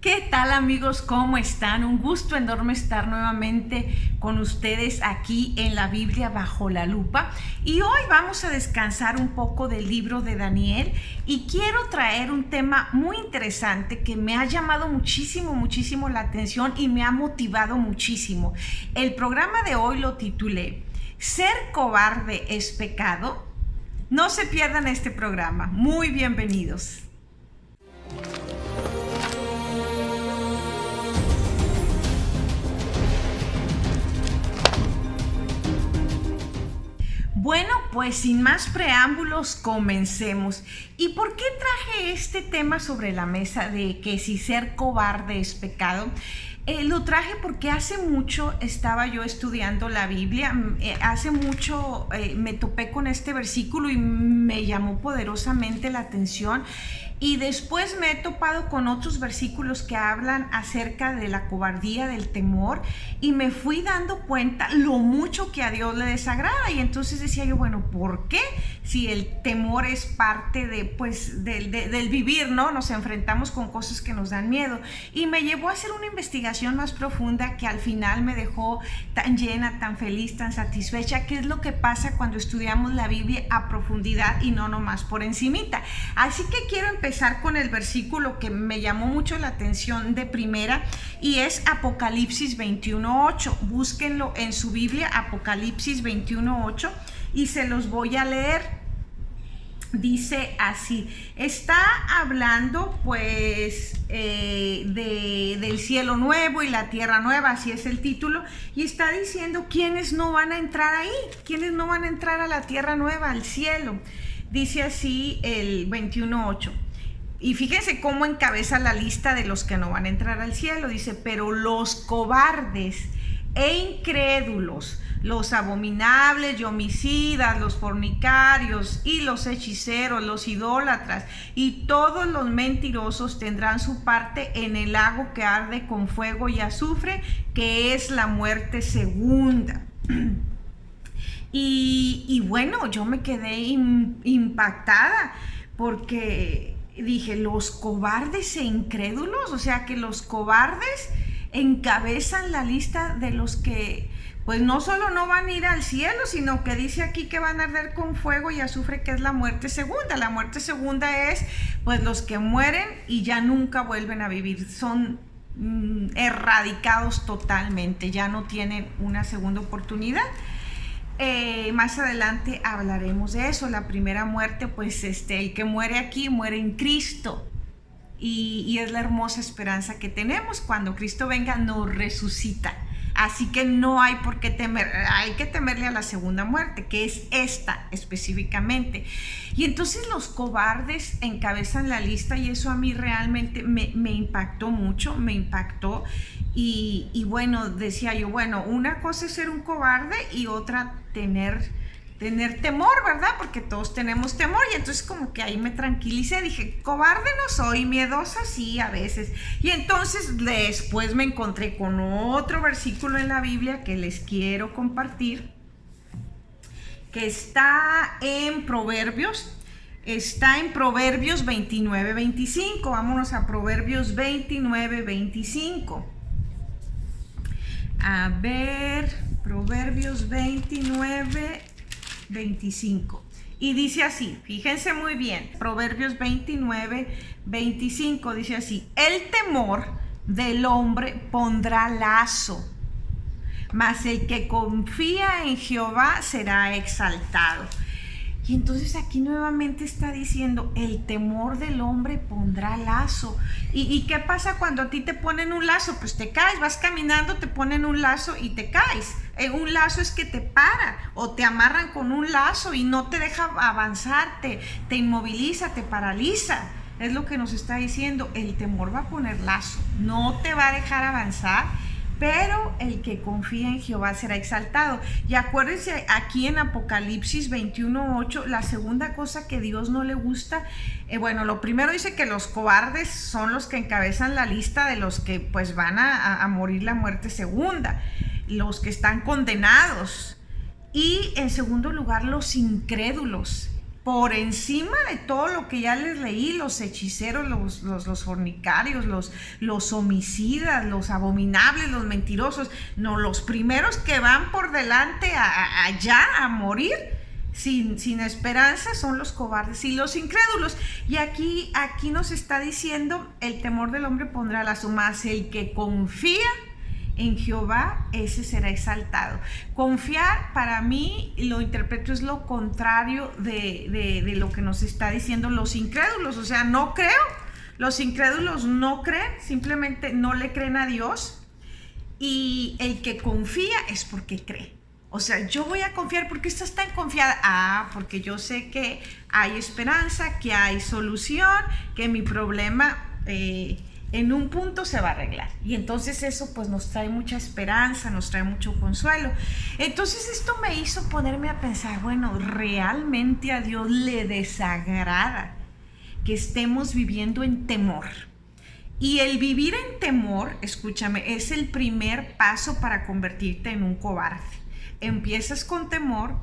¿Qué tal, amigos? ¿Cómo están? Un gusto enorme estar nuevamente con ustedes aquí en la Biblia bajo la lupa. Y hoy vamos a descansar un poco del libro de Daniel y quiero traer un tema muy interesante que me ha llamado muchísimo la atención y me ha motivado muchísimo. El programa de hoy lo titulé ¿Ser cobarde es pecado? No se pierdan este programa. Muy bienvenidos. Bueno, pues sin más preámbulos, comencemos. ¿Y por qué traje este tema sobre la mesa de que si ser cobarde es pecado? Lo traje porque hace mucho estaba yo estudiando la Biblia, hace mucho me topé con este versículo y me llamó poderosamente la atención. Y después me he topado con otros versículos que hablan acerca de la cobardía, del temor, y me fui dando cuenta lo mucho que a Dios le desagrada. Y entonces decía yo, bueno, ¿por qué? Si el temor es parte del vivir, ¿no? Nos enfrentamos con cosas que nos dan miedo. Y me llevó a hacer una investigación más profunda que al final me dejó tan llena, tan feliz, tan satisfecha. ¿Qué es lo que pasa cuando estudiamos la Biblia a profundidad y no nomás por encimita? Así que quiero empezar con el versículo que me llamó mucho la atención de primera y es Apocalipsis 21:8. Búsquenlo en su Biblia, Apocalipsis 21:8, y se los voy a leer. Dice así, está hablando del cielo nuevo y la tierra nueva, así es el título, y está diciendo quiénes no van a entrar ahí, quiénes no van a entrar a la tierra nueva, al cielo. Dice así el 21:8. Y fíjense cómo encabeza la lista de los que no van a entrar al cielo. Dice, pero los cobardes e incrédulos, los abominables y homicidas, los fornicarios y los hechiceros, los idólatras y todos los mentirosos tendrán su parte en el lago que arde con fuego y azufre, que es la muerte segunda. Y bueno, yo me quedé impactada porque dije, los cobardes e incrédulos, o sea que los cobardes encabezan la lista de los que pues no solo no van a ir al cielo, sino que dice aquí que van a arder con fuego y azufre, que es la muerte segunda. La muerte segunda es pues los que mueren y ya nunca vuelven a vivir, son erradicados totalmente, ya no tienen una segunda oportunidad. Más adelante hablaremos de eso. La primera muerte, pues el que muere aquí muere en Cristo, y es la hermosa esperanza que tenemos. Cuando Cristo venga nos resucita, así que no hay por qué temer. Hay que temerle a la segunda muerte, que es esta específicamente. Y entonces los cobardes encabezan la lista, y eso a mí realmente me impactó mucho, me impactó. Y bueno, decía yo, bueno, una cosa es ser un cobarde y otra tener temor, ¿verdad? Porque todos tenemos temor, y entonces como que ahí me tranquilicé, dije, cobarde no soy, miedosa sí a veces. Y entonces después me encontré con otro versículo en la Biblia que les quiero compartir, que está en Proverbios 29:25. Vámonos a Proverbios 29:25. A ver, Proverbios 29:25. Y dice así, fíjense muy bien, Proverbios 29:25 dice así, el temor del hombre pondrá lazo, mas el que confía en Jehová será exaltado. Y entonces aquí nuevamente está diciendo, el temor del hombre pondrá lazo. ¿Y qué pasa cuando a ti te ponen un lazo? Pues te caes, vas caminando, te ponen un lazo y te caes. Un lazo es que te para, o te amarran con un lazo y no te deja avanzar, te inmoviliza, te paraliza. Es lo que nos está diciendo, el temor va a poner lazo, no te va a dejar avanzar. Pero el que confía en Jehová será exaltado. Y acuérdense, aquí en Apocalipsis 21:8, la segunda cosa que Dios no le gusta, bueno, lo primero dice que los cobardes son los que encabezan la lista de los que pues van a morir la muerte segunda, los que están condenados. Y en segundo lugar, los incrédulos. por encima de todo lo que ya les leí, los hechiceros, los fornicarios, los homicidas, los abominables, los mentirosos, no, los primeros que van por delante allá a morir sin esperanza son los cobardes y los incrédulos. Y aquí nos está diciendo: el temor del hombre pondrá las sumas, el que confía en Jehová, ese será exaltado. Confiar, para mí, lo interpreto, es lo contrario de lo que nos está diciendo los incrédulos. O sea, no creo. Los incrédulos no creen, simplemente no le creen a Dios. Y el que confía es porque cree. O sea, yo voy a confiar. ¿Por qué estás tan confiada? Porque yo sé que hay esperanza, que hay solución, que mi problema en un punto se va a arreglar. Y entonces eso pues nos trae mucha esperanza, nos trae mucho consuelo. Entonces esto me hizo ponerme a pensar, bueno, realmente a Dios le desagrada que estemos viviendo en temor. Y el vivir en temor, escúchame, es el primer paso para convertirte en un cobarde. Empiezas con temor.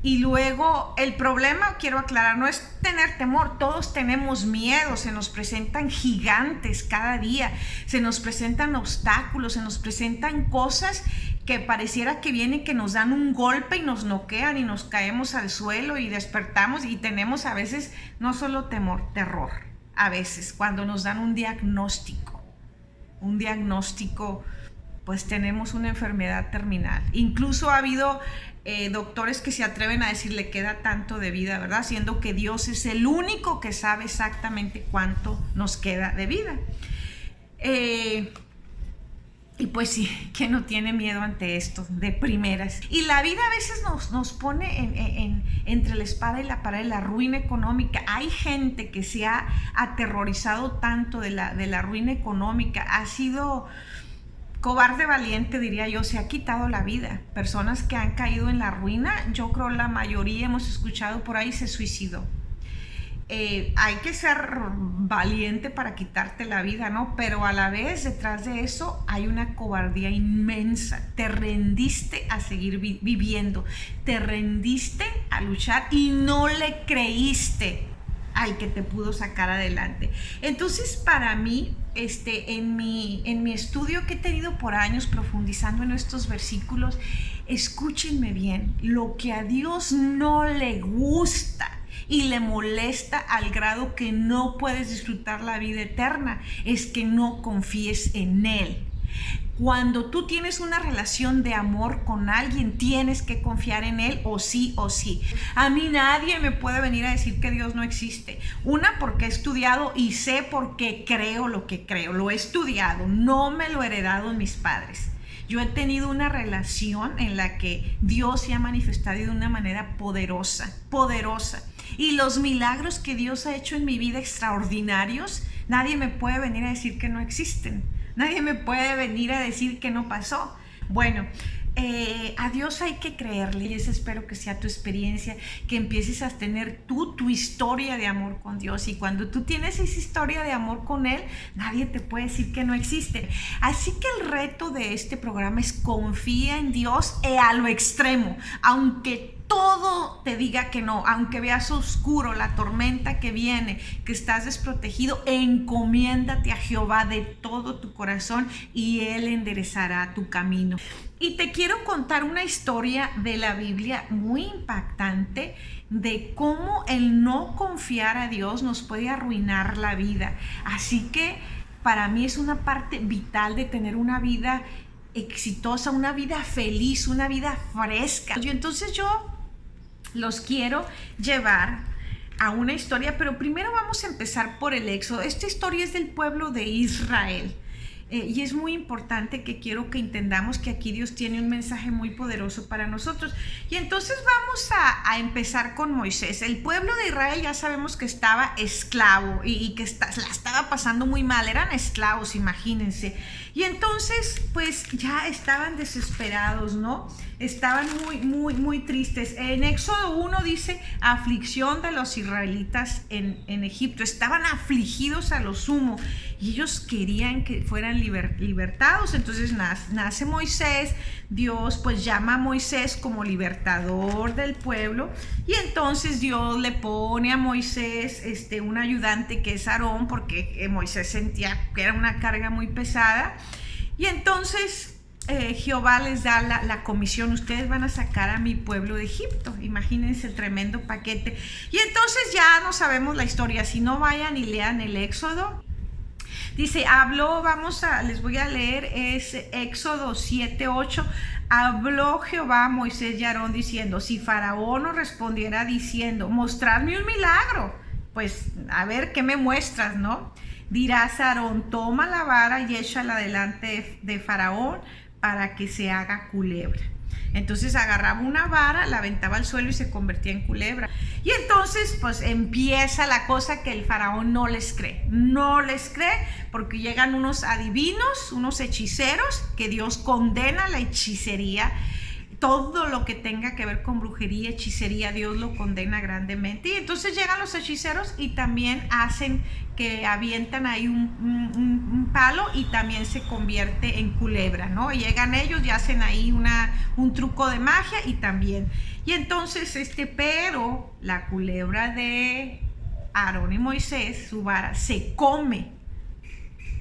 Y luego el problema, quiero aclarar, no es tener temor, todos tenemos miedo, se nos presentan gigantes cada día, se nos presentan obstáculos, se nos presentan cosas que pareciera que vienen, que nos dan un golpe y nos noquean y nos caemos al suelo y despertamos, y tenemos a veces no solo temor, terror, a veces cuando nos dan un diagnóstico, pues tenemos una enfermedad terminal. Incluso ha habido doctores que se atreven a decir le queda tanto de vida, ¿verdad? Siendo que Dios es el único que sabe exactamente cuánto nos queda de vida. Y pues sí, ¿quién no tiene miedo ante esto de primeras? Y la vida a veces nos pone entre la espada y la pared, la ruina económica. Hay gente que se ha aterrorizado tanto de la ruina económica, ha sido cobarde valiente, diría yo, se ha quitado la vida. Personas que han caído en la ruina, yo creo la mayoría hemos escuchado por ahí, se suicidó. Hay que ser valiente para quitarte la vida, ¿no? Pero a la vez, detrás de eso hay una cobardía inmensa. Te rendiste a seguir viviendo, te rendiste a luchar y no le creíste al que te pudo sacar adelante. Entonces, para mí, en mi estudio que he tenido por años profundizando en estos versículos, escúchenme bien, lo que a Dios no le gusta y le molesta al grado que no puedes disfrutar la vida eterna es que no confíes en Él. Cuando tú tienes una relación de amor con alguien, tienes que confiar en Él o sí o sí. A mí nadie me puede venir a decir que Dios no existe. Una, porque he estudiado y sé porque creo lo que creo. Lo he estudiado, no me lo he heredado en mis padres. Yo he tenido una relación en la que Dios se ha manifestado de una manera poderosa, poderosa. Y los milagros que Dios ha hecho en mi vida, extraordinarios, nadie me puede venir a decir que no existen. Nadie me puede venir a decir que no pasó. Bueno, a Dios hay que creerle, y eso espero que sea tu experiencia, que empieces a tener tu historia de amor con Dios. Y cuando tú tienes esa historia de amor con Él, nadie te puede decir que no existe. Así que el reto de este programa es confía en Dios a lo extremo, aunque todo te diga que no, aunque veas oscuro, la tormenta que viene, que estás desprotegido, encomiéndate a Jehová de todo tu corazón y Él enderezará tu camino. Y te quiero contar una historia de la Biblia muy impactante de cómo el no confiar a Dios nos puede arruinar la vida. Así que para mí es una parte vital de tener una vida exitosa, una vida feliz, una vida fresca. Entonces yo los quiero llevar a una historia, pero primero vamos a empezar por el Éxodo. Esta historia es del pueblo de Israel. Y es muy importante que quiero que entendamos que aquí Dios tiene un mensaje muy poderoso para nosotros. Y entonces vamos a empezar con Moisés. El pueblo de Israel ya sabemos que estaba esclavo y que la estaba pasando muy mal. Eran esclavos, imagínense. Y entonces pues ya estaban desesperados, ¿no? Estaban muy tristes. En Éxodo 1 dice aflicción de los israelitas en Egipto. Estaban afligidos a lo sumo. y ellos querían que fueran libertados. Entonces nace Moisés, Dios pues llama a Moisés como libertador del pueblo, y entonces Dios le pone a Moisés un ayudante que es Aarón, porque Moisés sentía que era una carga muy pesada, y entonces Jehová les da la comisión: ustedes van a sacar a mi pueblo de Egipto. Imagínense el tremendo paquete. Y entonces ya no sabemos la historia, si no vayan y lean el Éxodo. Dice, les voy a leer, es Éxodo 7:8. Habló Jehová a Moisés y Aarón diciendo: si Faraón nos respondiera diciendo, mostradme un milagro, pues a ver qué me muestras, ¿no? Dirás a Aarón: toma la vara y échala delante de Faraón para que se haga culebra. Entonces agarraba una vara, la aventaba al suelo y se convertía en culebra. Y entonces pues empieza la cosa que el faraón no les cree, porque llegan unos adivinos, unos hechiceros, que Dios condena la hechicería. Todo lo que tenga que ver con brujería, hechicería, Dios lo condena grandemente. Y entonces llegan los hechiceros y también hacen que avientan ahí un palo y también se convierte en culebra, ¿no? Y llegan ellos y hacen ahí un truco de magia y también. Y entonces pero la culebra de Aarón y Moisés, su vara, se come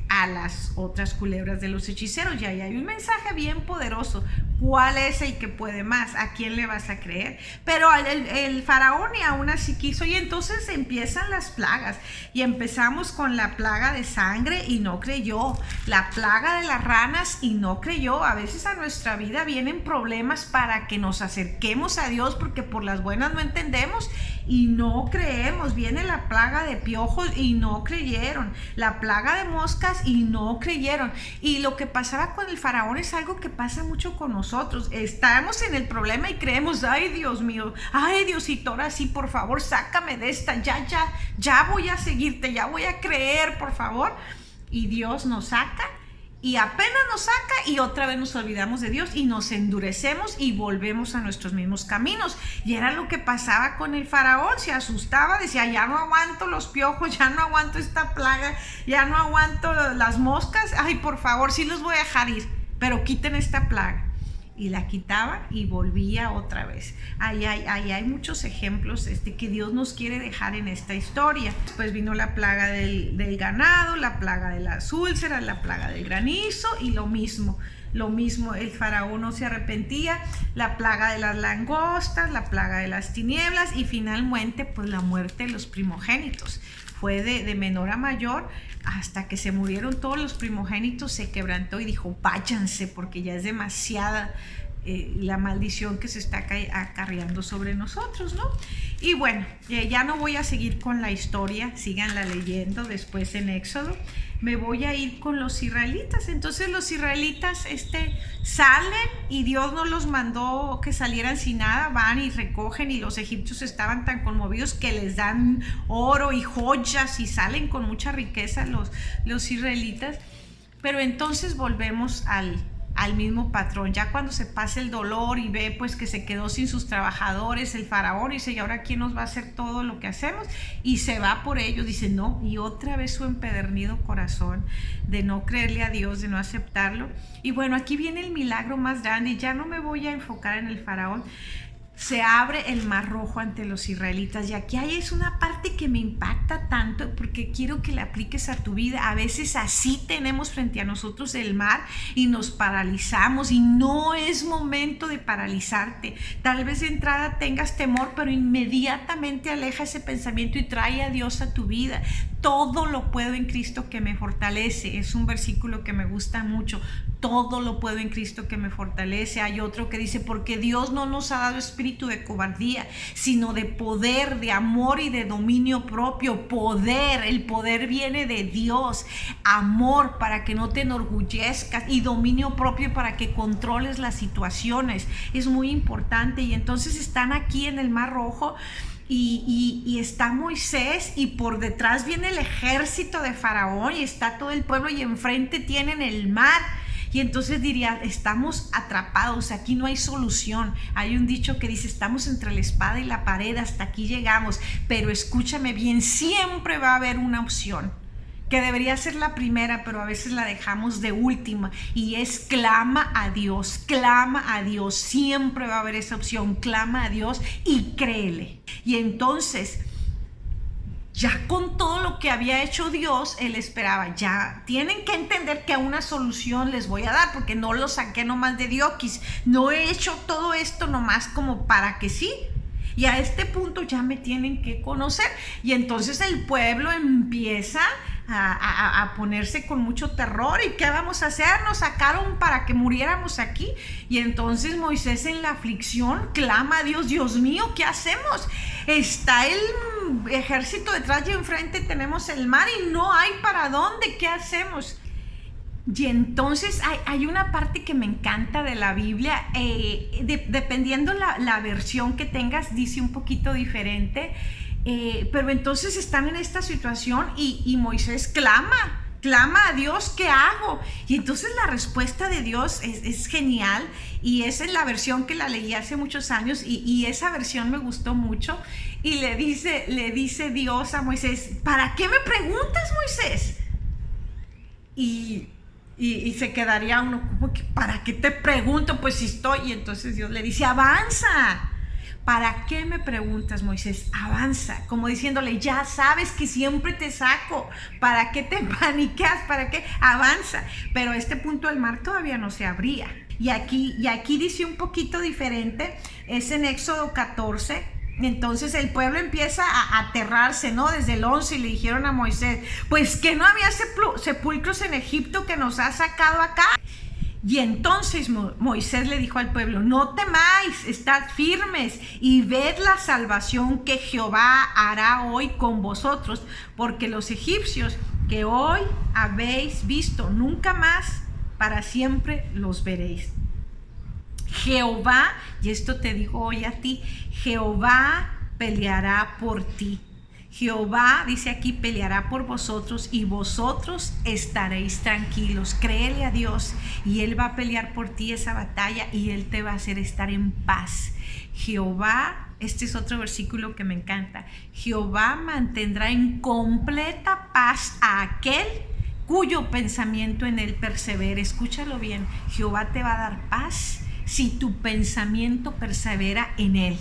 a las otras culebras de los hechiceros. Y ahí hay un mensaje bien poderoso. ¿Cuál es el que puede más? ¿A quién le vas a creer? Pero el faraón y aún así quiso, y entonces empiezan las plagas, y empezamos con la plaga de sangre y no creyó, la plaga de las ranas y no creyó. A veces a nuestra vida vienen problemas para que nos acerquemos a Dios, porque por las buenas no entendemos y no creemos. Viene la plaga de piojos y no creyeron, la plaga de moscas y no creyeron. Y lo que pasaba con el faraón es algo que pasa mucho con nosotros. Estamos en el problema y creemos: ay, Dios mío, ay, Diosito, ahora sí, por favor, sácame de esta, ya voy a seguirte, ya voy a creer, por favor. Y Dios nos saca, y apenas nos saca y otra vez nos olvidamos de Dios y nos endurecemos y volvemos a nuestros mismos caminos. Y era lo que pasaba con el faraón. Se asustaba, decía: ya no aguanto los piojos, ya no aguanto esta plaga, ya no aguanto las moscas, ay, por favor, sí los voy a dejar ir, pero quiten esta plaga. Y la quitaba y volvía otra vez. Ahí hay muchos ejemplos que Dios nos quiere dejar en esta historia. Después vino la plaga del ganado, la plaga de las úlceras, la plaga del granizo, y lo mismo, el faraón no se arrepentía, la plaga de las langostas, la plaga de las tinieblas, y finalmente pues la muerte de los primogénitos. Fue de menor a mayor, hasta que se murieron todos los primogénitos. Se quebrantó y dijo: váyanse, porque ya es demasiada la maldición que se está acarreando sobre nosotros, ¿no? Y bueno, ya no voy a seguir con la historia, síganla leyendo después en Éxodo. Me voy a ir con los israelitas. Entonces los israelitas salen, y Dios no los mandó que salieran sin nada, van y recogen, y los egipcios estaban tan conmovidos que les dan oro y joyas y salen con mucha riqueza los israelitas. Pero entonces volvemos al mismo patrón. Ya cuando se pasa el dolor y ve pues que se quedó sin sus trabajadores, el faraón dice: ¿y ahora quién nos va a hacer todo lo que hacemos? Y se va por ellos, dice no, y otra vez su empedernido corazón de no creerle a Dios, de no aceptarlo. Y bueno, aquí viene el milagro más grande, y ya no me voy a enfocar en el faraón. Se abre el mar rojo ante los israelitas, y aquí es una parte que me impacta tanto, porque quiero que la apliques a tu vida. A veces así tenemos frente a nosotros el mar y nos paralizamos, y no es momento de paralizarte. Tal vez de entrada tengas temor, pero inmediatamente aleja ese pensamiento y trae a Dios a tu vida. Todo lo puedo en Cristo que me fortalece. Es un versículo que me gusta mucho. Todo lo puedo en Cristo que me fortalece. Hay otro que dice: porque Dios no nos ha dado espíritu de cobardía, sino de poder, de amor y de dominio propio. Poder, el poder viene de Dios. Amor para que no te enorgullezcas, y dominio propio para que controles las situaciones. Es muy importante. Y entonces están aquí en el Mar Rojo. Y está Moisés, y por detrás viene el ejército de Faraón, y está todo el pueblo, y enfrente tienen el mar. Y entonces diría: estamos atrapados, aquí no hay solución. Hay un dicho que dice: estamos entre la espada y la pared, hasta aquí llegamos. Pero escúchame bien, siempre va a haber una opción. que debería ser la primera, pero a veces la dejamos de última, y es clama a Dios, siempre va a haber esa opción, clama a Dios y créele. Y entonces, ya con todo lo que había hecho Dios, él esperaba, ya tienen que entender que una solución les voy a dar, porque no lo saqué nomás de Diokis, no he hecho todo esto nomás como para que sí. Y a este punto ya me tienen que conocer. Y entonces el pueblo empieza a ponerse con mucho terror. ¿Y qué vamos a hacer? Nos sacaron para que muriéramos aquí. Y entonces Moisés, en la aflicción, clama a Dios: Dios mío, ¿qué hacemos? Está el ejército detrás y enfrente tenemos el mar y no hay para dónde. ¿Qué hacemos? Y entonces hay una parte que me encanta de la Biblia, dependiendo la versión que tengas, dice un poquito diferente, pero entonces están en esta situación y Moisés clama a Dios: ¿qué hago? Y entonces la respuesta de Dios es genial, y esa es la versión que la leí hace muchos años, y esa versión me gustó mucho. Y le dice Dios a Moisés: ¿para qué me preguntas, Moisés? Y se quedaría uno como que, ¿para qué te pregunto? Pues si estoy. Y entonces Dios le dice: avanza. ¿Para qué me preguntas, Moisés? Avanza. Como diciéndole: ya sabes que siempre te saco. ¿Para qué te paniqueas? ¿Para qué? Avanza. Pero a este punto el mar todavía no se abría. Y aquí dice un poquito diferente. Es en Éxodo 14. Entonces el pueblo empieza a aterrarse, ¿no? Desde el 11, y le dijeron a Moisés: pues que no había sepulcros en Egipto que nos ha sacado acá. Y entonces Moisés le dijo al pueblo: no temáis, estad firmes y ved la salvación que Jehová hará hoy con vosotros, porque los egipcios que hoy habéis visto, nunca más para siempre los veréis. Jehová, y esto te digo hoy a ti, Jehová peleará por ti. Jehová, dice aquí, peleará por vosotros y vosotros estaréis tranquilos. Créele a Dios y Él va a pelear por ti esa batalla y Él te va a hacer estar en paz. Jehová, este es otro versículo que me encanta: Jehová mantendrá en completa paz a aquel cuyo pensamiento en Él persevere. Escúchalo bien: Jehová te va a dar paz si tu pensamiento persevera en Él.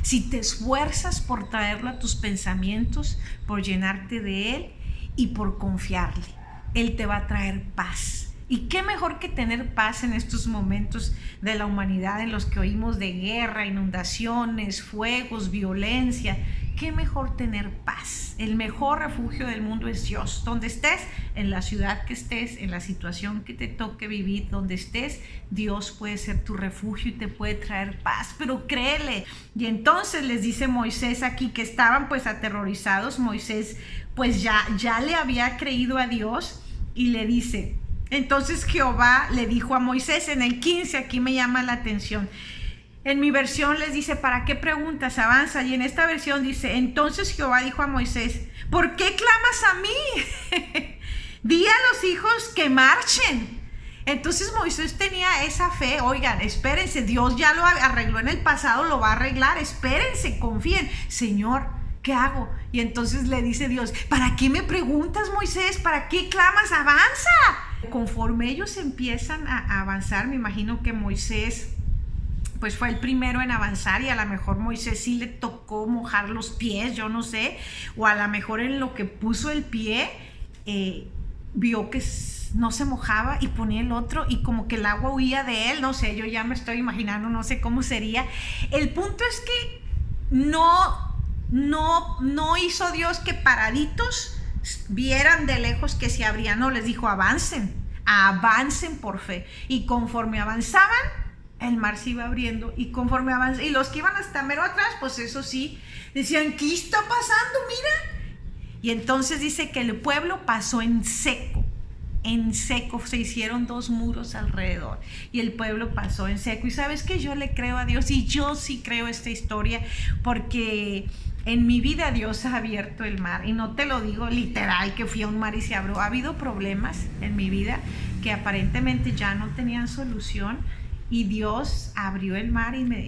Si te esfuerzas por traerlo a tus pensamientos, por llenarte de Él y por confiarle, Él te va a traer paz. Y qué mejor que tener paz en estos momentos de la humanidad en los que oímos de guerra, inundaciones, fuegos, violencia. Qué mejor tener paz. El mejor refugio del mundo es Dios. Donde estés, en la ciudad que estés, en la situación que te toque vivir, donde estés, Dios puede ser tu refugio y te puede traer paz, pero créele. Y entonces les dice Moisés aquí, que estaban pues aterrorizados. Moisés pues ya le había creído a Dios, y le dice: entonces Jehová le dijo a Moisés, en el 15, aquí me llama la atención. En mi versión les dice: ¿para qué preguntas? Avanza. Y en esta versión dice: entonces Jehová dijo a Moisés: ¿por qué clamas a mí? Di a los hijos que marchen. Entonces Moisés tenía esa fe. Oigan, espérense, Dios ya lo arregló en el pasado, lo va a arreglar. Espérense, confíen. Señor, ¿qué hago? Y entonces le dice Dios: ¿para qué me preguntas, Moisés? ¿Para qué clamas? Avanza. Conforme ellos empiezan a avanzar, me imagino que Moisés pues fue el primero en avanzar, y a lo mejor Moisés sí le tocó mojar los pies, yo no sé, o a lo mejor en lo que puso el pie vio que no se mojaba y ponía el otro y como que el agua huía de él, no sé, yo ya me estoy imaginando, no sé cómo sería. El punto es que no hizo Dios que paraditos vieran de lejos que se abría, no, les dijo: avancen por fe. Y conforme avanzaban, el mar se iba abriendo, y conforme avanzaban, y los que iban hasta mero atrás, pues eso sí, decían: ¿qué está pasando? Mira. Y entonces dice que el pueblo pasó en seco, se hicieron 2 muros alrededor, y el pueblo pasó en seco. Y sabes que yo le creo a Dios, y yo sí creo esta historia, porque en mi vida Dios ha abierto el mar, y no te lo digo literal que fui a un mar y se abrió. Ha habido problemas en mi vida que aparentemente ya no tenían solución, y Dios abrió el mar y me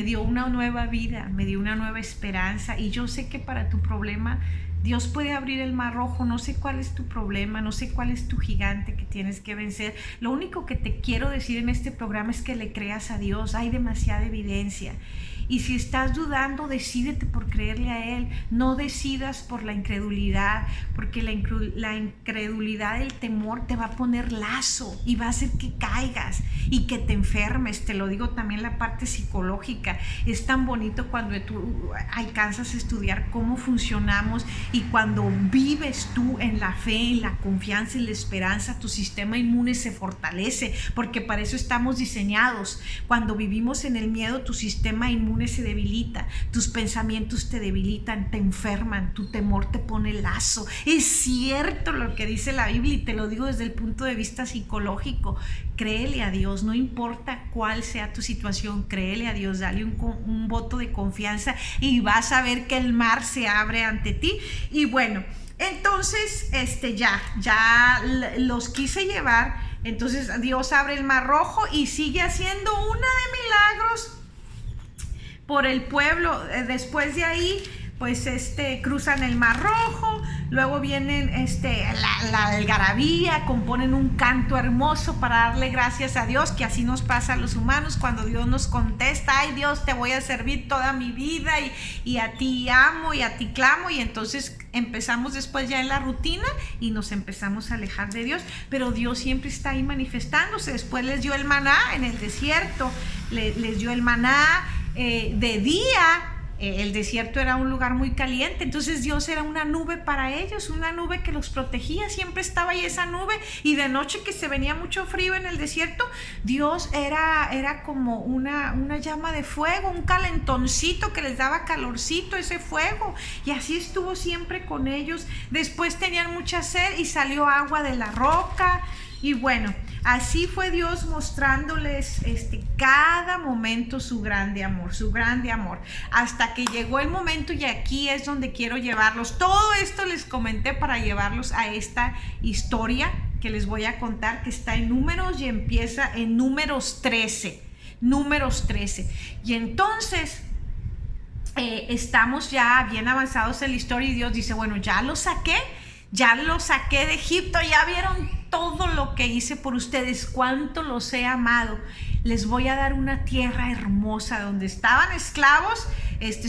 dio una nueva vida, me dio una nueva esperanza. Y yo sé que para tu problema Dios puede abrir el mar rojo. No sé cuál es tu problema, no sé cuál es tu gigante que tienes que vencer. Lo único que te quiero decir en este programa es que le creas a Dios. Hay demasiada evidencia. Y si estás dudando, decídete por creerle a Él. No decidas por la incredulidad, porque la incredulidad, el temor te va a poner lazo y va a hacer que caigas y que te enfermes. Te lo digo también la parte psicológica. Es tan bonito cuando tú alcanzas a estudiar cómo funcionamos y cuando vives tú en la fe, en la confianza, en la esperanza, tu sistema inmune se fortalece, porque para eso estamos diseñados. Cuando vivimos en el miedo, tu sistema inmune se debilita, tus pensamientos te debilitan, te enferman, tu temor te pone lazo. Es cierto lo que dice la Biblia y te lo digo desde el punto de vista psicológico. Créele a Dios, no importa cuál sea tu situación, créele a Dios, dale un voto de confianza y vas a ver que el mar se abre ante ti. Y bueno, entonces ya los quise llevar. Entonces Dios abre el mar rojo y sigue haciendo una de milagros por el pueblo. Después de ahí, pues cruzan el mar rojo, luego vienen la algarabía, componen un canto hermoso para darle gracias a Dios, que así nos pasa a los humanos cuando Dios nos contesta: ay Dios, te voy a servir toda mi vida y a ti amo y a ti clamo. Y entonces empezamos después ya en la rutina y nos empezamos a alejar de Dios, pero Dios siempre está ahí manifestándose. Después les dio el maná en el desierto, les dio el maná de día. El desierto era un lugar muy caliente, entonces Dios era una nube para ellos, una nube que los protegía, siempre estaba ahí esa nube. Y de noche, que se venía mucho frío en el desierto, Dios era como una llama de fuego, un calentoncito que les daba calorcito, ese fuego, y así estuvo siempre con ellos. Después tenían mucha sed y salió agua de la roca. Y bueno, así fue Dios mostrándoles cada momento su grande amor, hasta que llegó el momento, y aquí es donde quiero llevarlos. Todo esto les comenté para llevarlos a esta historia que les voy a contar, que está en Números y empieza en Números 13. Y entonces estamos ya bien avanzados en la historia y Dios dice: bueno, ya lo saqué de Egipto, ya vieron todo lo que hice por ustedes, cuánto los he amado. Les voy a dar una tierra hermosa donde estaban esclavos,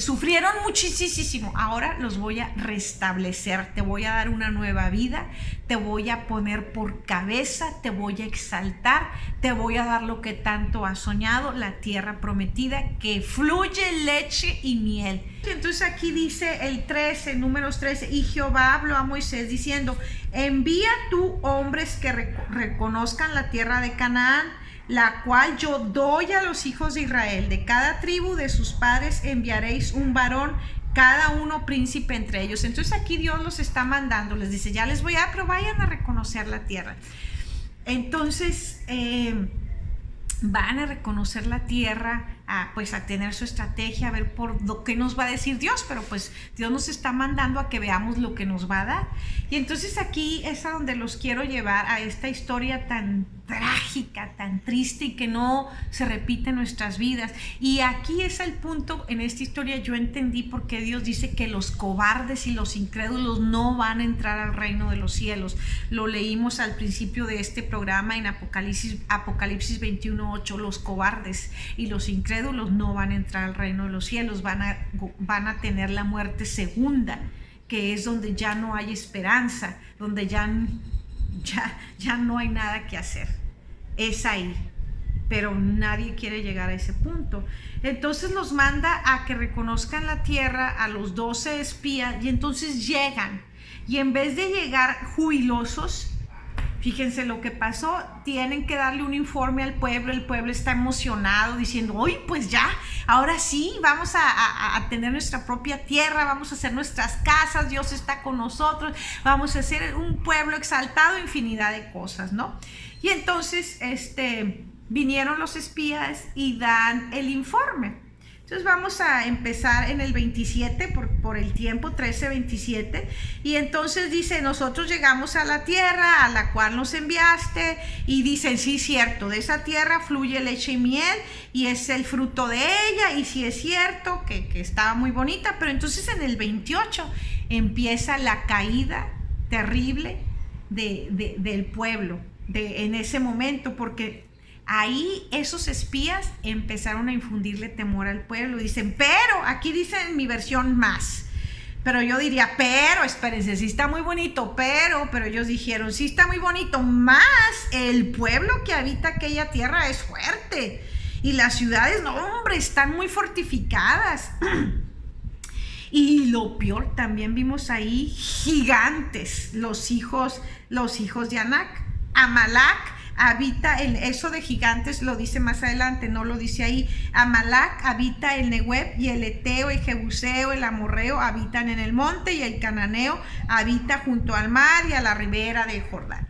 sufrieron muchísimo. Ahora los voy a restablecer, te voy a dar una nueva vida, te voy a poner por cabeza, te voy a exaltar, te voy a dar lo que tanto has soñado, la tierra prometida que fluye leche y miel. Entonces aquí dice el 13, Números 13, y Jehová habló a Moisés diciendo: envía tú hombres que reconozcan la tierra de Canaán, la cual yo doy a los hijos de Israel. De cada tribu de sus padres enviaréis un varón, cada uno príncipe entre ellos. Entonces aquí Dios los está mandando, les dice: ya les voy a dar, pero vayan a reconocer la tierra. Entonces van a reconocer la tierra, a tener su estrategia, a ver por lo que nos va a decir Dios, pero pues Dios nos está mandando a que veamos lo que nos va a dar. Y entonces aquí es a donde los quiero llevar, a esta historia tan trágica, tan triste y que no se repite en nuestras vidas. Y aquí es el punto. En esta historia yo entendí por qué Dios dice que los cobardes y los incrédulos no van a entrar al reino de los cielos. Lo leímos al principio de este programa en Apocalipsis 21:8. Los cobardes y los incrédulos no van a entrar al reino de los cielos, van a tener la muerte segunda, que es donde ya no hay esperanza, donde ya no hay nada que hacer. Es ahí, pero nadie quiere llegar a ese punto. Entonces los manda a que reconozcan la tierra a los 12 espías, y entonces llegan, y en vez de llegar jubilosos, fíjense lo que pasó, tienen que darle un informe al pueblo. El pueblo está emocionado diciendo: hoy pues ya, ahora sí, vamos a tener nuestra propia tierra, vamos a hacer nuestras casas, Dios está con nosotros, vamos a ser un pueblo exaltado, infinidad de cosas, ¿no? Y entonces vinieron los espías y dan el informe. Entonces vamos a empezar en el 27 por el tiempo, 13:27, y entonces dice: nosotros llegamos a la tierra a la cual nos enviaste, y dicen: sí, cierto, de esa tierra fluye leche y miel y es el fruto de ella, y sí es cierto que estaba muy bonita. Pero entonces en el 28 empieza la caída terrible del pueblo en ese momento, porque ahí esos espías empezaron a infundirle temor al pueblo. Dicen, pero, aquí dice en mi versión más, pero yo diría, pero, espérense, sí está muy bonito, pero ellos dijeron, sí está muy bonito, más el pueblo que habita aquella tierra es fuerte, y las ciudades, no, hombre, están muy fortificadas. Y lo peor, también vimos ahí gigantes, los hijos de Anac. Amalac habita, eso de gigantes lo dice más adelante, no lo dice ahí. Amalac habita el Negueb, y el Eteo, el Jebuseo, el Amorreo habitan en el monte, y el Cananeo habita junto al mar y a la ribera del Jordán.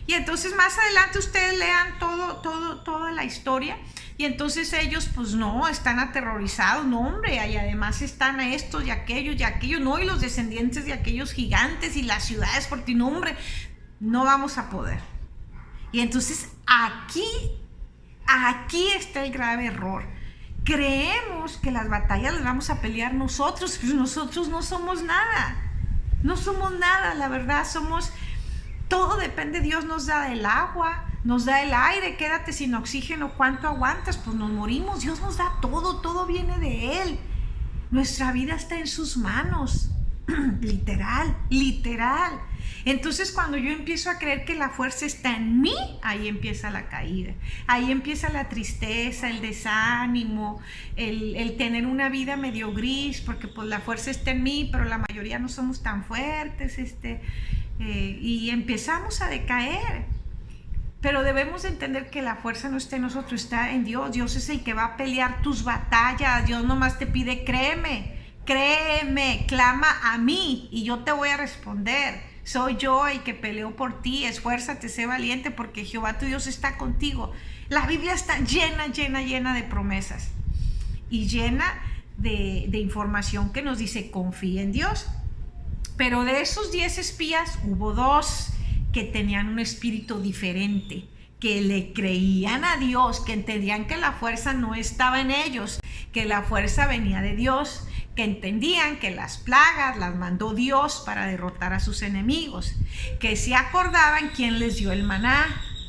Y entonces más adelante ustedes lean toda la historia, y entonces ellos pues no, están aterrorizados, no hombre, y además están estos y aquellos, no, y los descendientes de aquellos gigantes y las ciudades por ti, no hombre, no vamos a poder. Y entonces aquí está el grave error. Creemos que las batallas las vamos a pelear nosotros, pero nosotros no somos nada, la verdad, todo depende. Dios nos da el agua, nos da el aire, quédate sin oxígeno, ¿cuánto aguantas? Pues nos morimos. Dios nos da todo viene de Él. Nuestra vida está en sus manos, literal. Entonces cuando yo empiezo a creer que la fuerza está en mí, ahí empieza la caída, ahí empieza la tristeza, el desánimo, el tener una vida medio gris, porque pues la fuerza está en mí, pero la mayoría no somos tan fuertes, y empezamos a decaer. Pero debemos entender que la fuerza no está en nosotros, está en Dios. Dios es el que va a pelear tus batallas. Dios nomás te pide, créeme, clama a mí y yo te voy a responder. Soy yo el que peleo por ti. Esfuérzate, sé valiente, porque Jehová tu Dios está contigo. La Biblia está llena de promesas y llena de información que nos dice, confía en Dios. Pero de esos 10 espías hubo 2 que tenían un espíritu diferente, que le creían a Dios, que entendían que la fuerza no estaba en ellos, que la fuerza venía de Dios, que entendían que las plagas las mandó Dios para derrotar a sus enemigos, que se acordaban quién les dio el maná,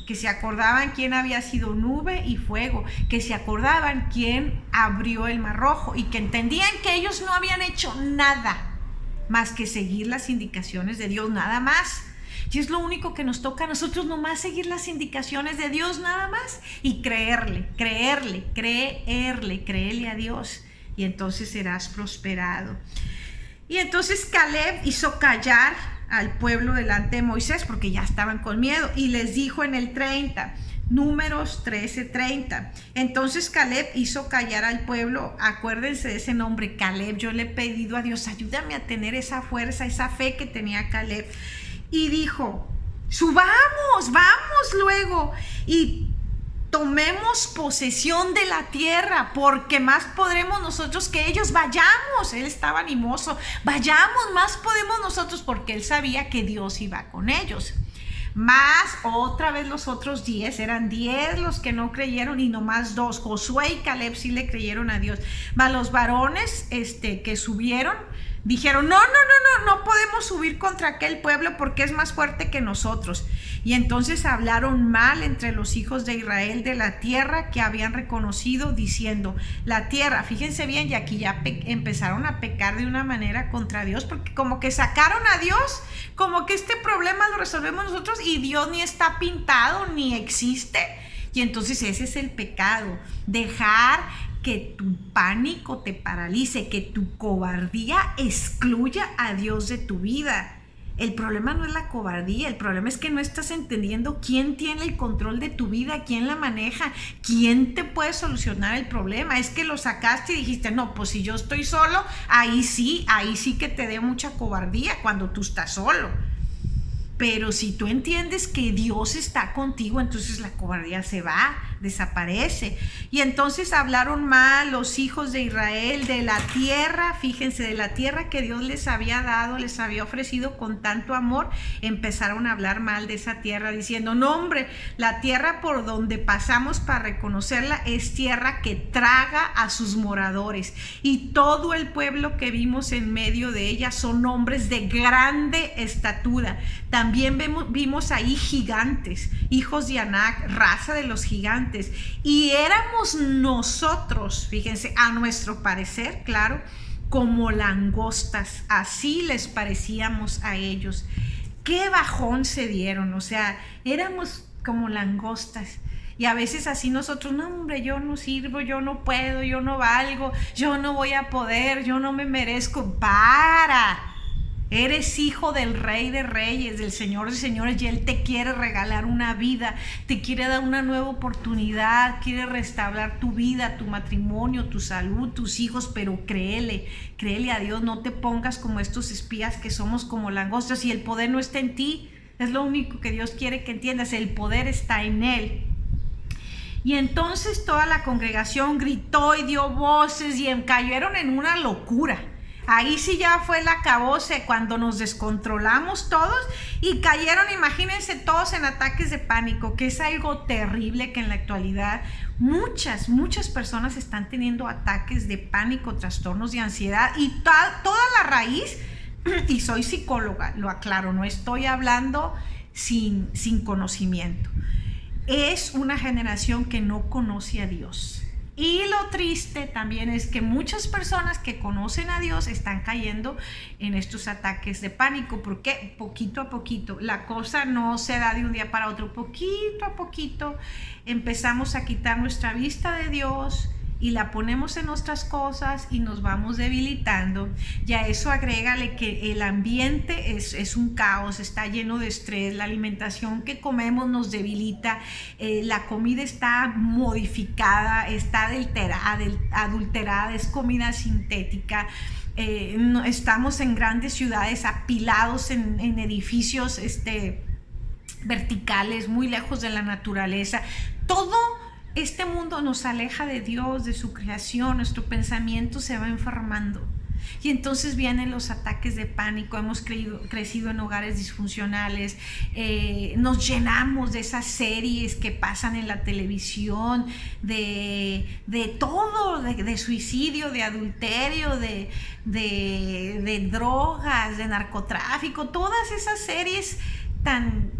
que se acordaban quién había sido nube y fuego, que se acordaban quién abrió el mar rojo, y que entendían que ellos no habían hecho nada más que seguir las indicaciones de Dios, nada más. Y es lo único que nos toca a nosotros, nomás seguir las indicaciones de Dios, nada más, y créele a Dios, y entonces serás prosperado. Y entonces Caleb hizo callar al pueblo delante de Moisés, porque ya estaban con miedo, y les dijo en el 30, Números 13:30. Entonces Caleb hizo callar al pueblo. Acuérdense de ese nombre, Caleb. Yo le he pedido a Dios, ayúdame a tener esa fuerza, esa fe que tenía Caleb. Y dijo, vamos luego y tomemos posesión de la tierra, porque más podremos nosotros que ellos. Vayamos, él estaba animoso, vayamos, más podemos nosotros, porque él sabía que Dios iba con ellos. Más otra vez los otros 10, eran 10 los que no creyeron, y nomás 2, Josué y Caleb, sí le creyeron a Dios. Los varones que subieron dijeron, no podemos subir contra aquel pueblo porque es más fuerte que nosotros. Y entonces hablaron mal entre los hijos de Israel de la tierra que habían reconocido, diciendo, la tierra, fíjense bien, y aquí ya empezaron a pecar de una manera contra Dios, porque como que sacaron a Dios, como que este problema lo resolvemos nosotros y Dios ni está pintado ni existe. Y entonces ese es el pecado, dejar que tu pánico te paralice, que tu cobardía excluya a Dios de tu vida. El problema no es la cobardía, el problema es que no estás entendiendo quién tiene el control de tu vida, quién la maneja, quién te puede solucionar el problema. Es que lo sacaste y dijiste, no, pues si yo estoy solo, ahí sí que te dé mucha cobardía cuando tú estás solo. Pero si tú entiendes que Dios está contigo, entonces la cobardía se va, desaparece. Y entonces hablaron mal los hijos de Israel de la tierra, fíjense, de la tierra que Dios les había dado, les había ofrecido con tanto amor. Empezaron a hablar mal de esa tierra diciendo, no hombre, la tierra por donde pasamos para reconocerla es tierra que traga a sus moradores. Y todo el pueblo que vimos en medio de ella son hombres de grande estatura. También vimos ahí gigantes, hijos de Anac, raza de los gigantes. Y éramos nosotros, fíjense, a nuestro parecer, claro, como langostas. Así les parecíamos a ellos. Qué bajón se dieron, o sea, éramos como langostas. Y a veces así nosotros, no hombre, yo no sirvo, yo no puedo, yo no valgo, yo no voy a poder, yo no me merezco. ¡Para! Eres hijo del Rey de Reyes, del Señor de Señores, y Él te quiere regalar una vida, te quiere dar una nueva oportunidad, quiere restaurar tu vida, tu matrimonio, tu salud, tus hijos, pero créele a Dios, no te pongas como estos espías que somos como langostas y el poder no está en ti. Es lo único que Dios quiere que entiendas, el poder está en Él. Y entonces toda la congregación gritó y dio voces y cayeron en una locura. Ahí sí ya fue el acabose cuando nos descontrolamos todos y cayeron, imagínense, todos en ataques de pánico, que es algo terrible que en la actualidad muchas personas están teniendo ataques de pánico, trastornos de ansiedad y toda la raíz, y soy psicóloga, lo aclaro, no estoy hablando sin conocimiento. Es una generación que no conoce a Dios. Y lo triste también es que muchas personas que conocen a Dios están cayendo en estos ataques de pánico, porque poquito a poquito, la cosa no se da de un día para otro, poquito a poquito empezamos a quitar nuestra vista de Dios y la ponemos en nuestras cosas y nos vamos debilitando. Y a eso agrégale que el ambiente es un caos, está lleno de estrés, la alimentación que comemos nos debilita, la comida está modificada, está adulterada, es comida sintética. Estamos en grandes ciudades apilados en edificios verticales, muy lejos de la naturaleza. Todo este mundo nos aleja de Dios, de su creación, nuestro pensamiento se va enfermando. Y entonces vienen los ataques de pánico, hemos crecido en hogares disfuncionales, nos llenamos de esas series que pasan en la televisión, de todo, de suicidio, de adulterio, de drogas, de narcotráfico, todas esas series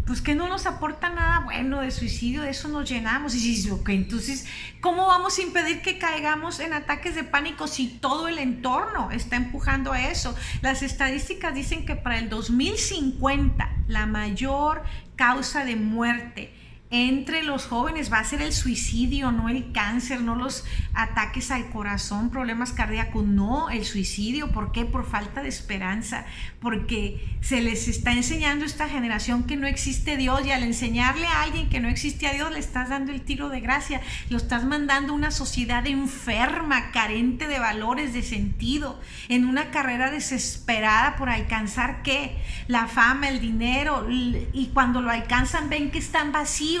pues que no nos aporta nada bueno, de suicidio, de eso nos llenamos. Y dices, ok, entonces, ¿cómo vamos a impedir que caigamos en ataques de pánico si todo el entorno está empujando a eso? Las estadísticas dicen que para el 2050 la mayor causa de muerte entre los jóvenes va a ser el suicidio, no el cáncer, no los ataques al corazón, problemas cardíacos, no el suicidio. ¿Por qué? Por falta de esperanza, porque se les está enseñando a esta generación que no existe Dios, y al enseñarle a alguien que no existe a Dios le estás dando el tiro de gracia, lo estás mandando a una sociedad enferma, carente de valores, de sentido, en una carrera desesperada por alcanzar ¿qué? La fama, el dinero, y cuando lo alcanzan ven que están vacíos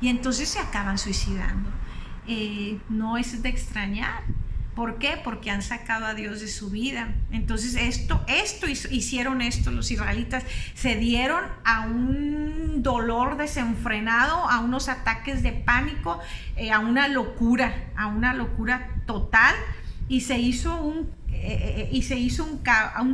y entonces se acaban suicidando. No es de extrañar. ¿Por qué? Porque han sacado a Dios de su vida. Entonces hicieron esto los israelitas, se dieron a un dolor desenfrenado, a unos ataques de pánico, a una locura total, y se hizo un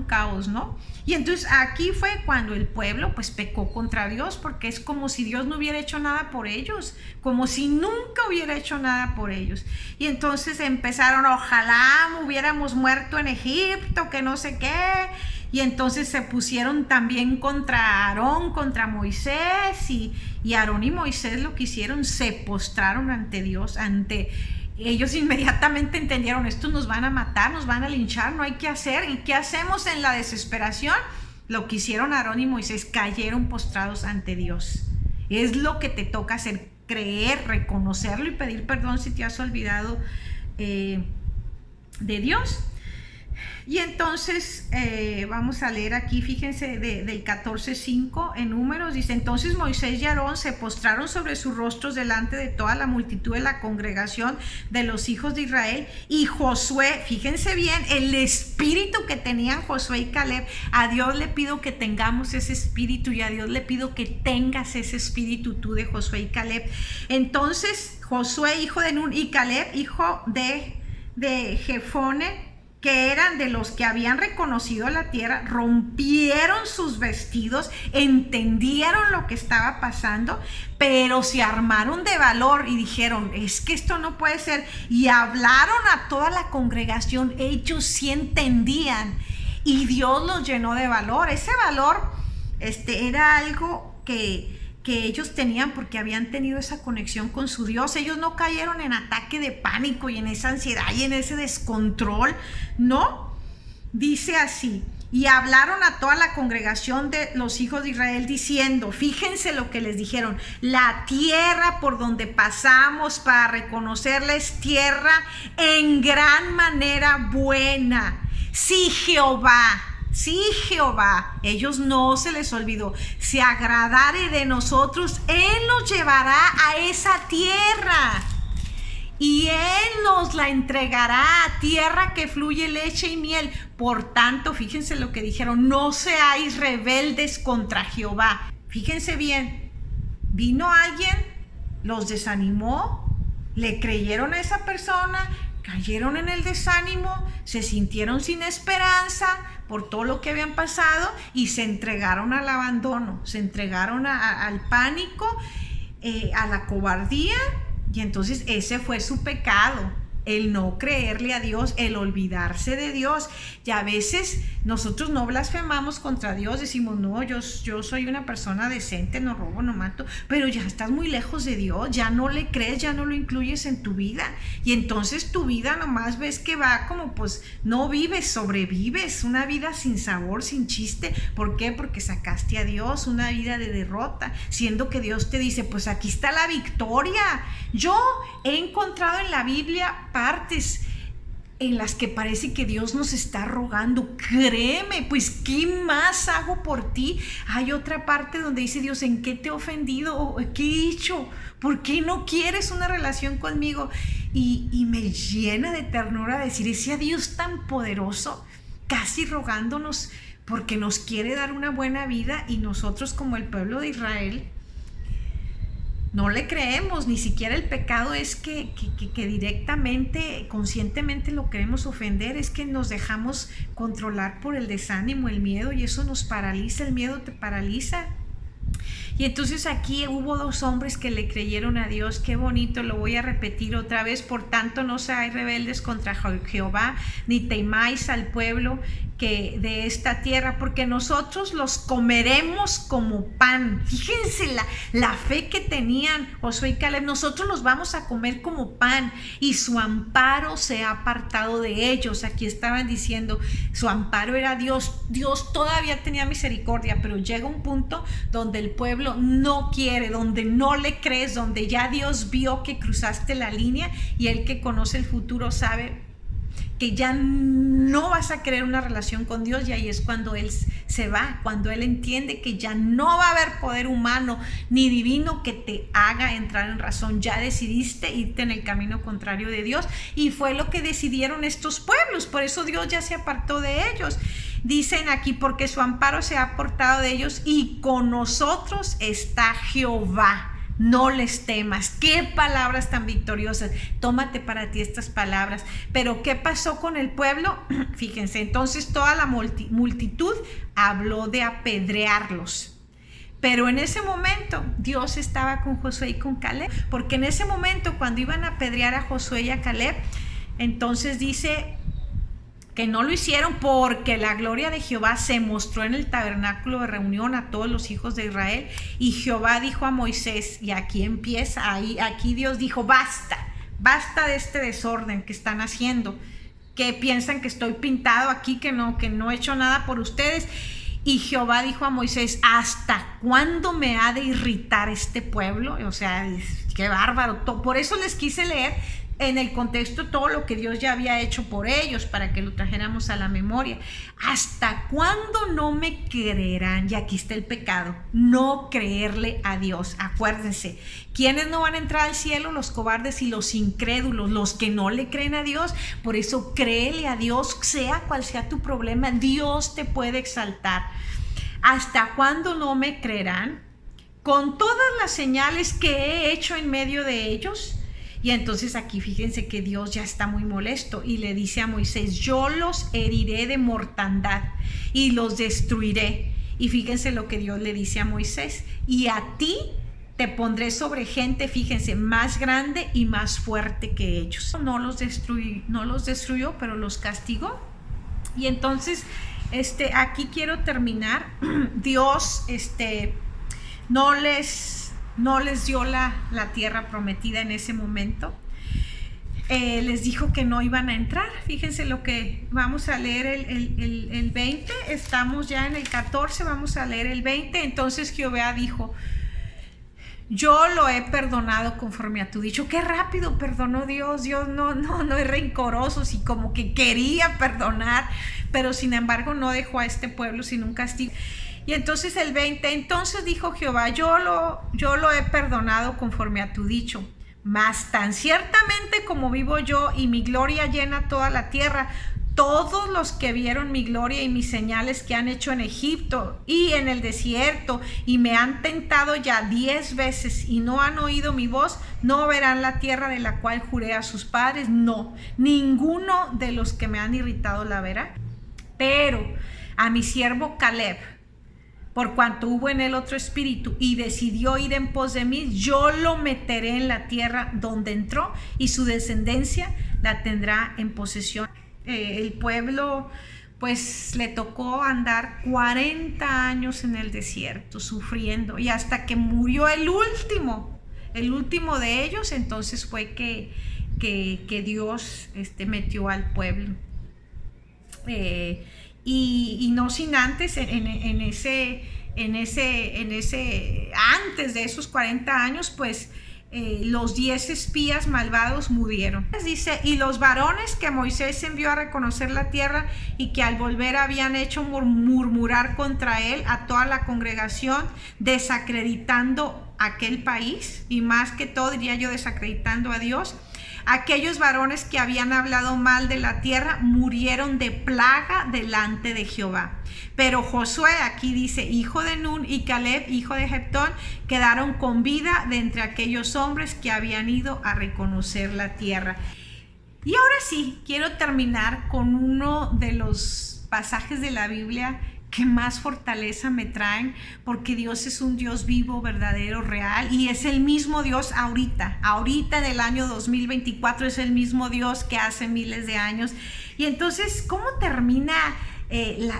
caos, ¿no? Y entonces aquí fue cuando el pueblo pues pecó contra Dios, porque es como si Dios no hubiera hecho nada por ellos, como si nunca hubiera hecho nada por ellos. Y entonces empezaron, ojalá hubiéramos muerto en Egipto, que no sé qué. Y entonces se pusieron también contra Aarón, contra Moisés, y Aarón y Moisés lo que hicieron, se postraron ante Dios, ellos inmediatamente entendieron, estos nos van a matar, nos van a linchar, no hay que hacer. ¿Y qué hacemos en la desesperación? Lo que hicieron Aarón y Moisés, cayeron postrados ante Dios. Es lo que te toca hacer, creer, reconocerlo y pedir perdón si te has olvidado de Dios. Y entonces vamos a leer aquí, fíjense, del 14:5 en Números, dice: entonces Moisés y Aarón se postraron sobre sus rostros delante de toda la multitud de la congregación de los hijos de Israel, y Josué, fíjense bien, el espíritu que tenían Josué y Caleb, a Dios le pido que tengamos ese espíritu, y a Dios le pido que tengas ese espíritu tú de Josué y Caleb. Entonces Josué, hijo de Nun, y Caleb, hijo de Jefone, que eran de los que habían reconocido la tierra, rompieron sus vestidos, entendieron lo que estaba pasando, pero se armaron de valor y dijeron: es que esto no puede ser, y hablaron a toda la congregación. Ellos sí entendían y Dios los llenó de valor. Ese valor era algo que ellos tenían porque habían tenido esa conexión con su Dios. Ellos no cayeron en ataque de pánico y en esa ansiedad y en ese descontrol, no. Dice así: y hablaron a toda la congregación de los hijos de Israel diciendo, fíjense lo que les dijeron: la tierra por donde pasamos para reconocerla es tierra en gran manera buena. Si Jehová, ellos no se les olvidó, se agradare de nosotros, Él nos llevará a esa tierra y Él nos la entregará, tierra que fluye leche y miel. Por tanto, fíjense lo que dijeron: no seáis rebeldes contra Jehová. Fíjense bien, vino alguien, los desanimó, le creyeron a esa persona, cayeron en el desánimo, se sintieron sin esperanza por todo lo que habían pasado y se entregaron al abandono, se entregaron al pánico, a la cobardía, y entonces ese fue su pecado, el no creerle a Dios, el olvidarse de Dios. Y a veces nosotros no blasfemamos contra Dios, decimos: no, yo soy una persona decente, no robo, no mato, pero ya estás muy lejos de Dios, ya no le crees, ya no lo incluyes en tu vida, y entonces tu vida nomás ves que va como, pues no vives, sobrevives, una vida sin sabor, sin chiste. ¿Por qué? Porque sacaste a Dios, una vida de derrota, siendo que Dios te dice: pues aquí está la victoria. Yo he encontrado en la Biblia partes en las que parece que Dios nos está rogando: créeme, pues ¿qué más hago por ti? Hay otra parte donde dice Dios: ¿en qué te he ofendido? ¿Qué he hecho? ¿Por qué no quieres una relación conmigo? Y me llena de ternura decir: ese Dios tan poderoso, casi rogándonos porque nos quiere dar una buena vida, y nosotros, como el pueblo de Israel, no le creemos. Ni siquiera el pecado es que directamente, conscientemente lo queremos ofender, es que nos dejamos controlar por el desánimo, el miedo, y eso nos paraliza. El miedo te paraliza. Y entonces aquí hubo dos hombres que le creyeron a Dios. Qué bonito, lo voy a repetir otra vez: por tanto, no seáis rebeldes contra Jehová, ni temáis al pueblo que de esta tierra, porque nosotros los comeremos como pan. Fíjense la fe que tenían Josué y Caleb: nosotros los vamos a comer como pan, y su amparo se ha apartado de ellos. Aquí estaban diciendo, su amparo era Dios. Dios todavía tenía misericordia, pero llega un punto donde el pueblo no quiere, donde no le crees, donde ya Dios vio que cruzaste la línea, y Él, que conoce el futuro, sabe que ya no vas a querer una relación con Dios. Y ahí es cuando Él se va, cuando Él entiende que ya no va a haber poder humano ni divino que te haga entrar en razón. Ya decidiste irte en el camino contrario de Dios, y fue lo que decidieron estos pueblos. Por eso Dios ya se apartó de ellos. Dicen aquí: porque su amparo se ha apartado de ellos, y con nosotros está Jehová, no les temas. Qué palabras tan victoriosas. Tómate para ti estas palabras. Pero ¿qué pasó con el pueblo? Fíjense, entonces toda la multitud habló de apedrearlos. Pero en ese momento Dios estaba con Josué y con Caleb, porque en ese momento, cuando iban a apedrear a Josué y a Caleb, entonces dice que no lo hicieron, porque la gloria de Jehová se mostró en el tabernáculo de reunión a todos los hijos de Israel. Y Jehová dijo a Moisés, y aquí empieza, aquí Dios dijo: basta de este desorden que están haciendo, que piensan que estoy pintado aquí, que no he hecho nada por ustedes. Y Jehová dijo a Moisés: ¿hasta cuándo me ha de irritar este pueblo? O sea, qué bárbaro. Por eso les quise leer en el contexto todo lo que Dios ya había hecho por ellos para que lo trajéramos a la memoria. ¿Hasta cuándo no me creerán? Y aquí está el pecado, no creerle a Dios. Acuérdense, ¿quiénes no van a entrar al cielo? Los cobardes y los incrédulos, los que no le creen a Dios. Por eso créele a Dios, sea cual sea tu problema, Dios te puede exaltar. ¿Hasta cuándo no me creerán? Con todas las señales que he hecho en medio de ellos. Y entonces aquí fíjense que Dios ya está muy molesto y le dice a Moisés: yo los heriré de mortandad y los destruiré. Y fíjense lo que Dios le dice a Moisés: y a ti te pondré sobre gente, fíjense, más grande y más fuerte que ellos. No los destruyó, pero los castigó. Y entonces aquí quiero terminar. Dios no les dio la tierra prometida en ese momento. Les dijo que no iban a entrar. Fíjense lo que vamos a leer el 20. Estamos ya en el 14, vamos a leer el 20. Entonces Jehová dijo: yo lo he perdonado conforme a tu dicho. Qué rápido perdonó Dios. Dios no es rencoroso, y como que quería perdonar, pero sin embargo no dejó a este pueblo sin un castigo. Y entonces el 20, entonces dijo Jehová: yo lo he perdonado conforme a tu dicho, mas tan ciertamente como vivo yo y mi gloria llena toda la tierra, todos los que vieron mi gloria y mis señales que han hecho en Egipto y en el desierto y me han tentado ya 10 veces y no han oído mi voz, no verán la tierra de la cual juré a sus padres. No, ninguno de los que me han irritado la verá. Pero a mi siervo Caleb, por cuanto hubo en él otro espíritu y decidió ir en pos de mí, yo lo meteré en la tierra donde entró y su descendencia la tendrá en posesión. El pueblo pues le tocó andar 40 años en el desierto sufriendo, y hasta que murió el último de ellos, entonces fue que Dios metió al pueblo. Y no sin antes, antes de esos 40 años, pues los 10 espías malvados murieron. Dice: y los varones que Moisés envió a reconocer la tierra y que al volver habían hecho murmurar contra él a toda la congregación, desacreditando aquel país, y más que todo diría yo desacreditando a Dios, aquellos varones que habían hablado mal de la tierra murieron de plaga delante de Jehová. Pero Josué, aquí dice, hijo de Nun, y Caleb, hijo de Jeftón, quedaron con vida de entre aquellos hombres que habían ido a reconocer la tierra. Y ahora sí, quiero terminar con uno de los pasajes de la Biblia que más fortaleza me traen, porque Dios es un Dios vivo, verdadero, real, y es el mismo Dios ahorita en el año 2024, es el mismo Dios que hace miles de años. Y entonces, ¿cómo termina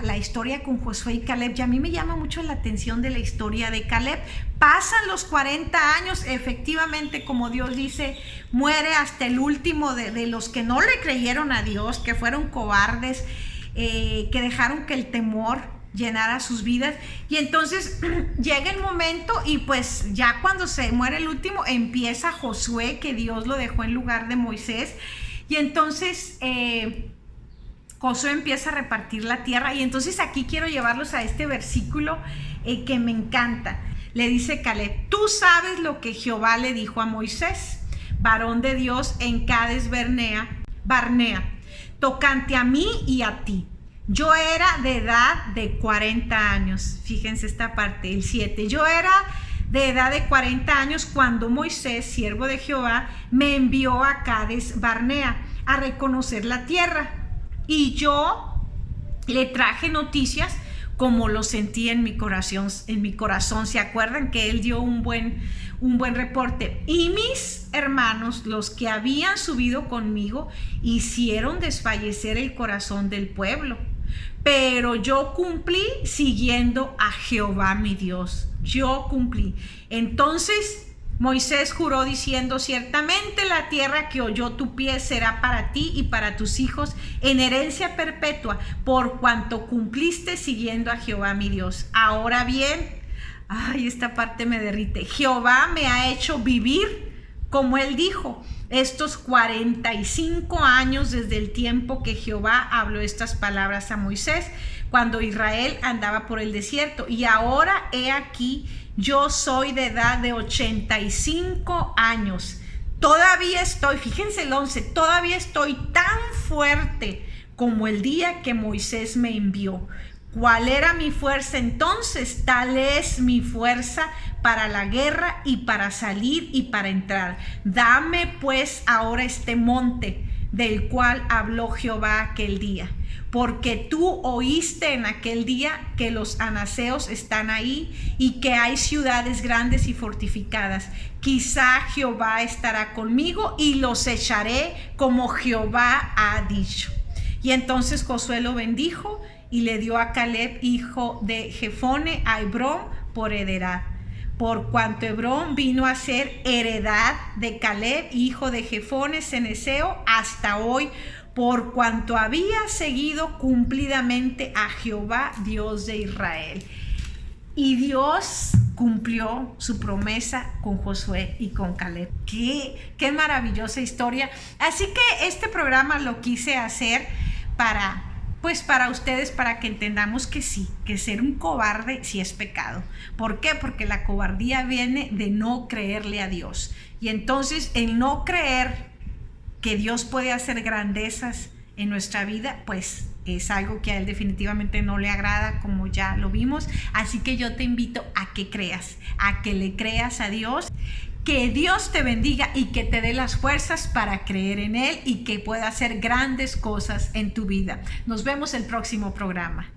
la historia con Josué y Caleb? Y a mí me llama mucho la atención de la historia de Caleb. Pasan los 40 años, efectivamente, como Dios dice, muere hasta el último de los que no le creyeron a Dios, que fueron cobardes, que dejaron que el temor llenara sus vidas. Y entonces llega el momento, y pues ya cuando se muere el último, empieza Josué, que Dios lo dejó en lugar de Moisés. Y entonces Josué empieza a repartir la tierra. Y entonces aquí quiero llevarlos a este versículo que me encanta. Le dice Caleb: tú sabes lo que Jehová le dijo a Moisés, varón de Dios, en Cades Barnea, tocante a mí y a ti. Yo era de edad de 40 años. Fíjense esta parte, el 7. Yo era de edad de 40 años cuando Moisés, siervo de Jehová, me envió a Cades Barnea a reconocer la tierra. Y yo le traje noticias como lo sentí en mi corazón. ¿Se acuerdan que él dio un buen reporte? Y mis hermanos, los que habían subido conmigo, hicieron desfallecer el corazón del pueblo. Pero yo cumplí siguiendo a Jehová mi Dios. Yo cumplí. Entonces Moisés juró diciendo: ciertamente la tierra que oyó tu pie será para ti y para tus hijos en herencia perpetua, por cuanto cumpliste siguiendo a Jehová mi Dios. Ahora bien, esta parte me derrite. Jehová me ha hecho vivir como él dijo, estos 45 años desde el tiempo que Jehová habló estas palabras a Moisés, cuando Israel andaba por el desierto. Y ahora he aquí, yo soy de edad de 85 años. Todavía estoy, fíjense el 11, todavía estoy tan fuerte como el día que Moisés me envió. ¿Cuál era mi fuerza entonces? Tal es mi fuerza para la guerra y para salir y para entrar. Dame pues ahora este monte del cual habló Jehová aquel día, porque tú oíste en aquel día que los anaseos están ahí y que hay ciudades grandes y fortificadas. Quizá Jehová estará conmigo y los echaré como Jehová ha dicho. Y entonces Josué lo bendijo y le dio a Caleb, hijo de Jefone, a Hebrón por heredad. Por cuanto Hebrón vino a ser heredad de Caleb, hijo de Jefone cenezeo, hasta hoy, por cuanto había seguido cumplidamente a Jehová, Dios de Israel. Y Dios cumplió su promesa con Josué y con Caleb. Qué maravillosa historia. Así que este programa lo quise hacer para ustedes, para que entendamos que sí, que ser un cobarde sí es pecado. ¿Por qué? Porque la cobardía viene de no creerle a Dios. Y entonces el no creer que Dios puede hacer grandezas en nuestra vida, pues es algo que a Él definitivamente no le agrada, como ya lo vimos. Así que yo te invito a que creas, a que le creas a Dios. Que Dios te bendiga y que te dé las fuerzas para creer en Él y que pueda hacer grandes cosas en tu vida. Nos vemos el próximo programa.